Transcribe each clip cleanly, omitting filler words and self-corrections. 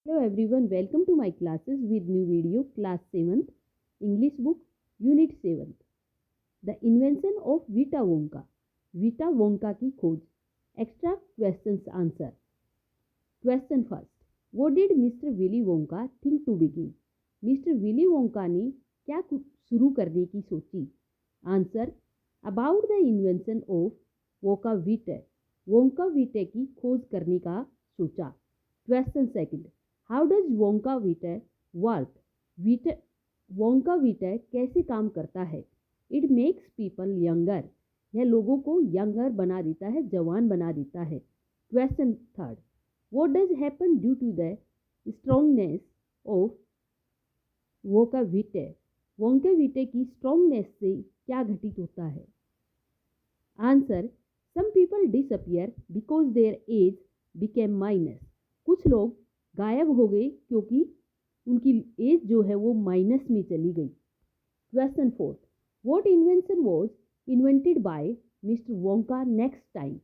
Hello everyone, welcome to my classes with new video, class 7th, English book, unit 7th. The invention of Vita Wonka. Vita Wonka की खोज. Extra questions answer. Question first. What did Mr. Willy Wonka think to begin? Mr. Willy Wonka ने क्या शुरू करने की सोची? Answer. About the invention of Wonka Vitae. Wonka Vitae की खोज करने का सोचा. Question second. How does Wonka Vitae work? Wonka Vitae कैसे काम करता है? It makes people younger. यह लोगों को यंगर बना देता है, जवान बना देता है. Question third. What does happen due to the strongness of Wonka Vitae? Wonka Vitae की strongness से क्या घटित होता है? Answer. Some people disappear because their age became minus. कुछ लोग गायब हो गए क्योंकि उनकी एज जो है वो माइनस में चली गई. Question fourth. What invention was invented by mister Wonka next time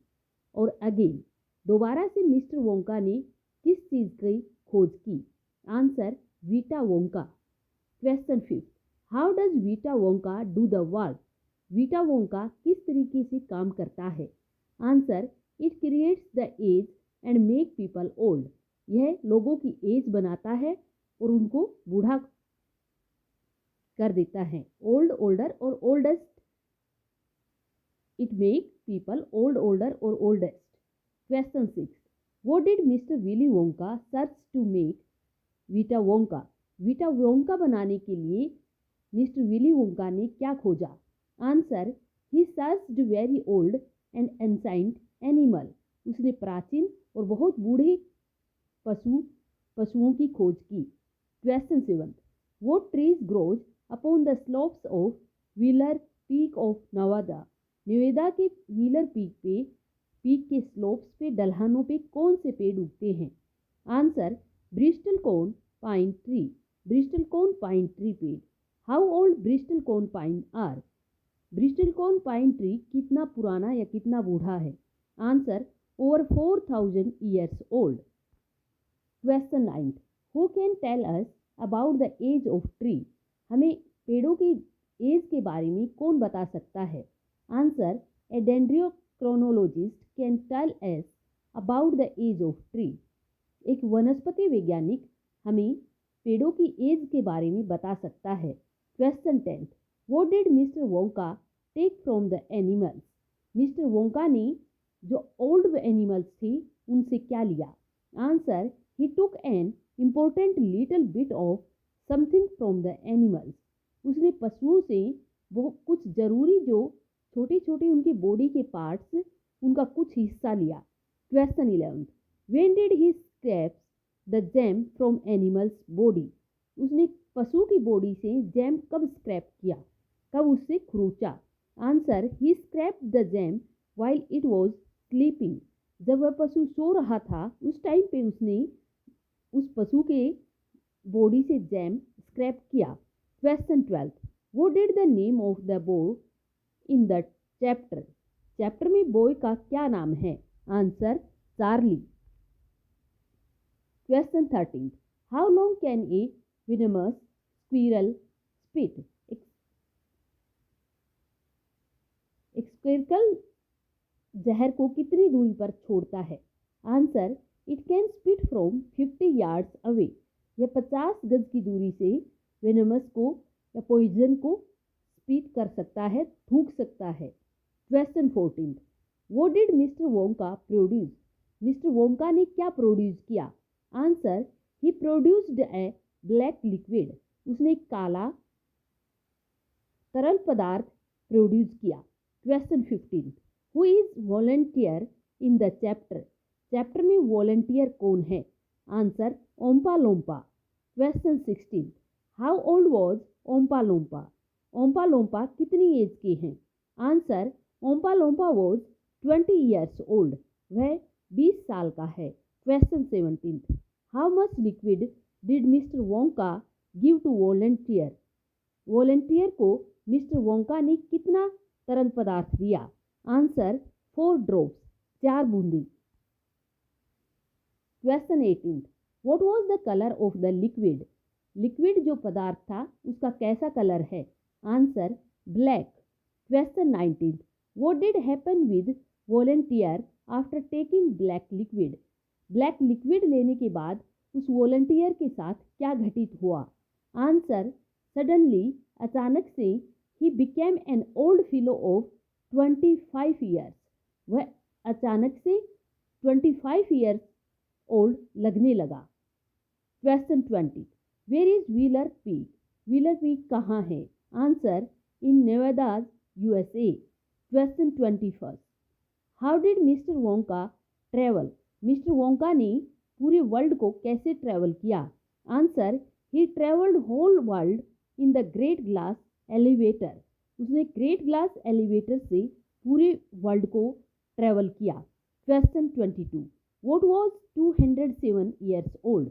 और अगेन? दोबारा से मिस्टर वोंका ने किस चीज़ की खोज की? Answer. Vita Wonka. Question fifth. How does Vita Wonka do the work? Vita Wonka किस तरीके से काम करता है? Answer. It creates the age and make people old. यह लोगों की एज बनाता है और उनको बूढ़ा कर देता है. ओल्ड, ओल्डर और oldest. It make people old, older और oldest. Question 6. What did Mister Willy Wonka search to make Vita Wonka? Vita Wonka बनाने के लिए मिस्टर विली वोंका ने क्या खोजा? Answer. He searched very old and ancient animal. उसने प्राचीन और बहुत बूढ़े पशुओं की खोज की. Question 7. What trees grows upon the slopes of Wheeler Peak of Nevada? Nevada के व्हीलर पीक के स्लोप्स पे, ढलानों पे कौन से पेड़ उगते हैं? Answer. Bristlecone pine tree. Bristlecone pine tree पेड़. How old bristlecone pine are? Bristlecone pine tree कितना पुराना या कितना बूढ़ा है? Answer. Over 4000 years old. Question 9. Who can tell us about the age of tree? हमें पेड़ों की एज के बारे में कौन बता सकता है? Answer. A dendrochronologist can tell us about the age of tree. एक वनस्पति वैज्ञानिक हमें पेड़ों की एज के बारे में बता सकता है. Question 10. What did mister Wonka take from the animals? Mister Wonka ने जो ओल्ड एनिमल्स थे उनसे क्या लिया? Answer. He took an important little bit of something from the animals. उसने पशुओं से वो कुछ जरूरी जो छोटे छोटे उनके बॉडी के पार्ट्स, उनका कुछ हिस्सा लिया. Question 11. When did he scrape the jam from animals body? उसने पशु की बॉडी से जैम कब स्क्रैप किया, कब उससे खरोंचा? Answer. He scraped the jam while it was sleeping. जब वह पशु सो रहा था उस टाइम पे उसने उस पशु के बॉडी से जैम स्क्रैप किया. Question 12. What did the name of the boy in the chapter? Chapter में बॉय का क्या नाम है? Answer. Charlie. Question 13. How long can a venomous squirrel spit? Squirrel जहर को कितनी दूरी पर छोड़ता है? Answer. It can spit from 50 yards away. यह 50 गज की दूरी से वेनमस को या पॉइजन को स्पिट कर सकता है, थूक सकता है. Question 14. What did mister Wonka produce? Mister Wonka ने क्या प्रोड्यूस किया? Answer. He produced a black liquid. उसने काला तरल पदार्थ प्रोड्यूस किया. Question 15. Who is volunteer in the chapter? Chapter में वॉलंटियर कौन है? Answer. Oompa Loompa. Question 16. How old was Oompa Loompa? Oompa Loompa कितनी एज के हैं? Answer. Oompa Loompa was 20 years old. वह 20 साल का है. Question 17. How much liquid did mister Wonka give to volunteer? Volunteer को मिस्टर वोंका ने कितना तरल पदार्थ दिया? आंसर. 4 drops. 4 बूंदी. Question 18. What was the colour of the liquid? Liquid जो पदार्थ था उसका कैसा कलर है? Answer black. Question 19, what did happen with volunteer after taking black liquid? Black liquid लेने के बाद उस वॉलंटियर के साथ क्या घटित हुआ? आंसर सडनली, अचानक से, he became an old fellow of 25 years. वह अचानक से 25 ईयर्स ओल्ड लगने लगा। Question 20, where is Wheeler Peak? Wheeler Peak कहाँ है? Answer in Nevada USA। Question 21, how did mister Wonka travel? Mister Wonka ने पूरे वर्ल्ड को कैसे ट्रैवल किया? Answer he travelled whole world in the great glass elevator. उसने great glass elevator से पूरे वर्ल्ड को ट्रैवल किया। Question 22, what was 207 years old?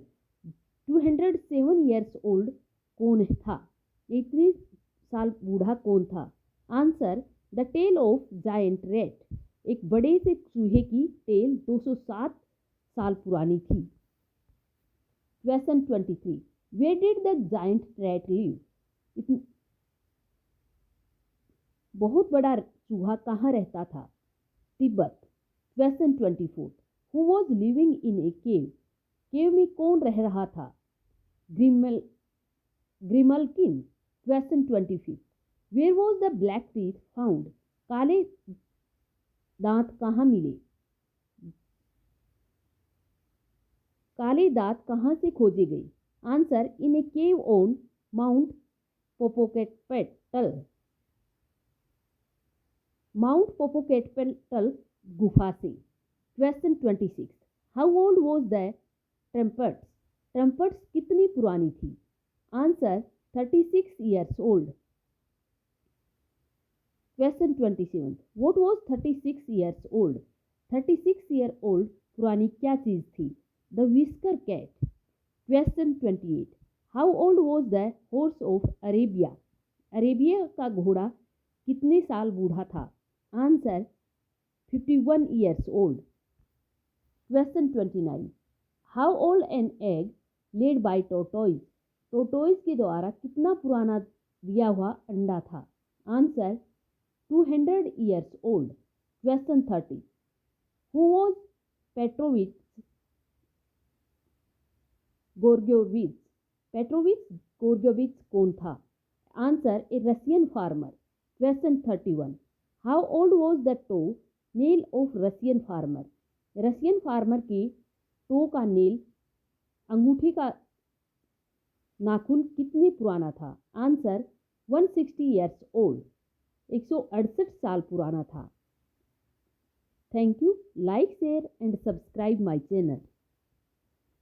207 years old कौन था? इतने साल बूढ़ा कौन था? Answer the tail of giant rat. एक बड़े से चूहे की टेल 207 साल पुरानी थी। Question 23, where did the giant rat live? बहुत बड़ा चूहा कहाँ रहता था? Tibet. Question 24, who was living in a cave? Cave में कौन रह रहा था? Grimalkin. Question 25, where was the black teeth found? काले दांत कहाँ मिले? काले दांत कहाँ से खोजे गए? Answer in a cave on mount Popocatepetl. Mount Popocatepetl गुफा से। Question 26, how old was the trumpets? Trumpets कितनी पुरानी थी? Answer 36 years old. Question 27, what was 36 years old? 36 year old पुरानी क्या चीज थी? The whisker cat. Question 28, how old was the horse of Arabia? Arabia का घोड़ा कितने साल बूढ़ा था? Answer 51 years old. Question 29, how old an egg laid by tortoise? Tortoise के द्वारा कितना पुराना दिया हुआ अंडा था? Answer 200 years old. Question 30, who was Petrovich Gorgovich? Petrovich Gorgovich कौन था? Answer a Russian farmer. Question 31, how old was the toe nail of Russian farmer? Russian farmer के टो का नेल, अंगूठे का नाखून कितने पुराना था? Answer 160 years old. 168 साल पुराना था। Thank you. Like, share and subscribe my channel.